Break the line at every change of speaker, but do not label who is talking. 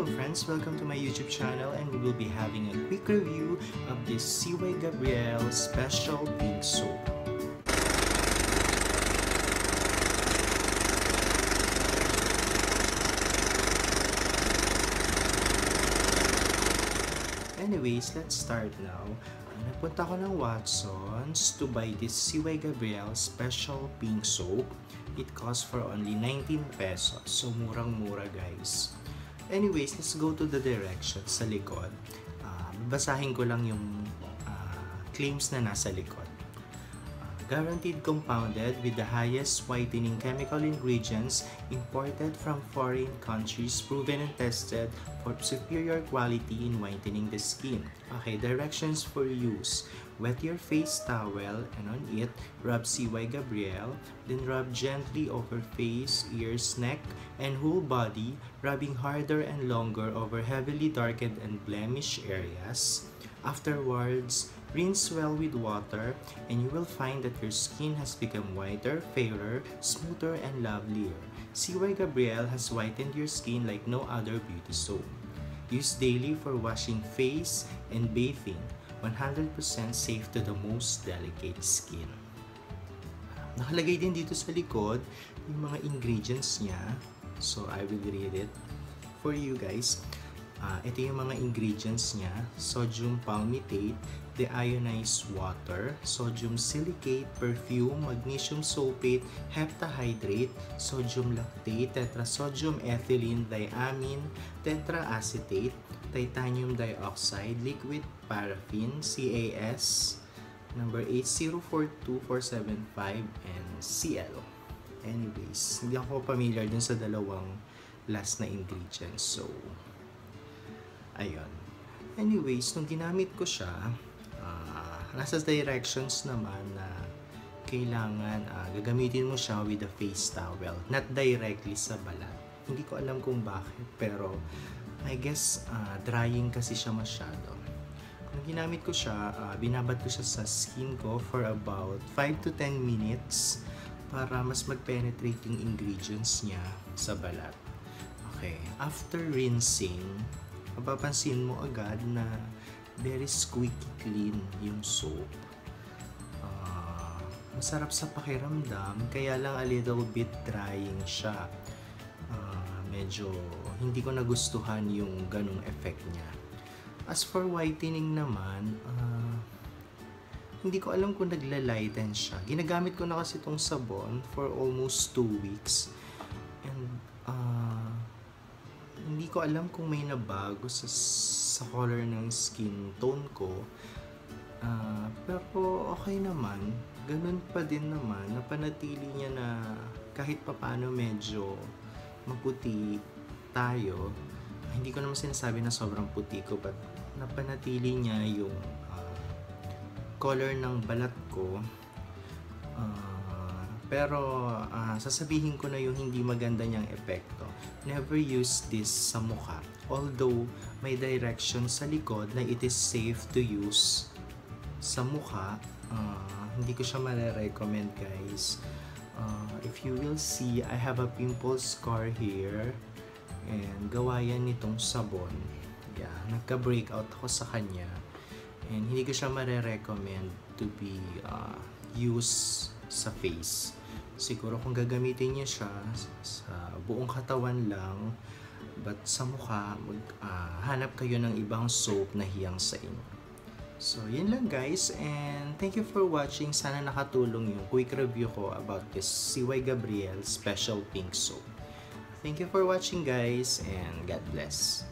Hello friends, welcome to my YouTube channel and we will be having a quick review of this CY Gabrielle Special Pink Soap. Anyways, let's start now. Nagpunta ko ng Watson's to buy this CY Gabrielle Special Pink Soap. It costs for only 19 pesos. So, murang-mura guys. Anyways, let's go to the directions sa likod. Basahin ko lang yung claims na nasa likod. Guaranteed compounded with the highest whitening chemical ingredients imported from foreign countries, proven and tested for superior quality in whitening the skin. Okay, directions for use. Wet your face towel and on it, rub CY Gabrielle, then rub gently over face, ears, neck, and whole body, rubbing harder and longer over heavily darkened and blemished areas. Afterwards, rinse well with water and you will find that your skin has become whiter, fairer, smoother, and lovelier. CY Gabrielle has whitened your skin like no other beauty soap. Use daily for washing face and bathing. 100% safe to the most delicate skin. Nakalagay din dito sa likod yung mga ingredients niya. So, I will read it for you guys. Ito yung mga ingredients niya: sodium palmitate, deionized water, sodium silicate, perfume, magnesium sulfate, heptahydrate, sodium lactate, tetrasodium ethylene diamine, tetraacetate, titanium dioxide, liquid paraffin, CAS, number 8042475, and CL. Anyways, hindi ako familiar dun sa dalawang last na ingredients. So, ayun. Anyways, nung ginamit ko siya, nasa directions naman na kailangan gagamitin mo siya with a face towel, not directly sa balat. Hindi ko alam kung bakit, pero I guess drying kasi siya masyado. Nung ginamit ko siya, binabad ko siya sa skin ko for about 5 to 10 minutes para mas mag-penetrate yung ingredients niya sa balat. Okay, after rinsing, mapapansin mo agad na very squeaky clean yung soap. Masarap sa pakiramdam, kaya lang a little bit drying siya. Medyo hindi ko nagustuhan yung ganung effect niya. As for whitening naman, hindi ko alam kung nagla-lighten siya. Ginagamit ko na kasi itong sabon for almost 2 weeks. And hindi ko alam kung may nabago sa color ng skin tone ko. Pero okay naman. Ganun pa din naman. Napanatili niya na kahit papano medyo maputi tayo. Hindi ko naman sinasabi na sobrang puti ko, but napanatili niya yung color ng balat ko. Pero sasabihin ko na yung hindi maganda niyang epekto. Never use this sa mukha. Although may direction sa likod na it is safe to use sa mukha, hindi ko siya mare-recommend guys. If you will see, I have a pimple scar here and gawa yan nitong sabon. Yeah, nagka-breakout ako sa kanya and hindi ko siya mare-recommend to be used sa face. Siguro kung gagamitin niyo siya sa buong katawan lang, but sa mukha, hanap kayo ng ibang soap na hiyang sa inyo. So, yun lang guys, and thank you for watching. Sana nakatulong yung quick review ko about this CY Gabrielle Special Pink Soap. Thank you for watching guys, and God bless.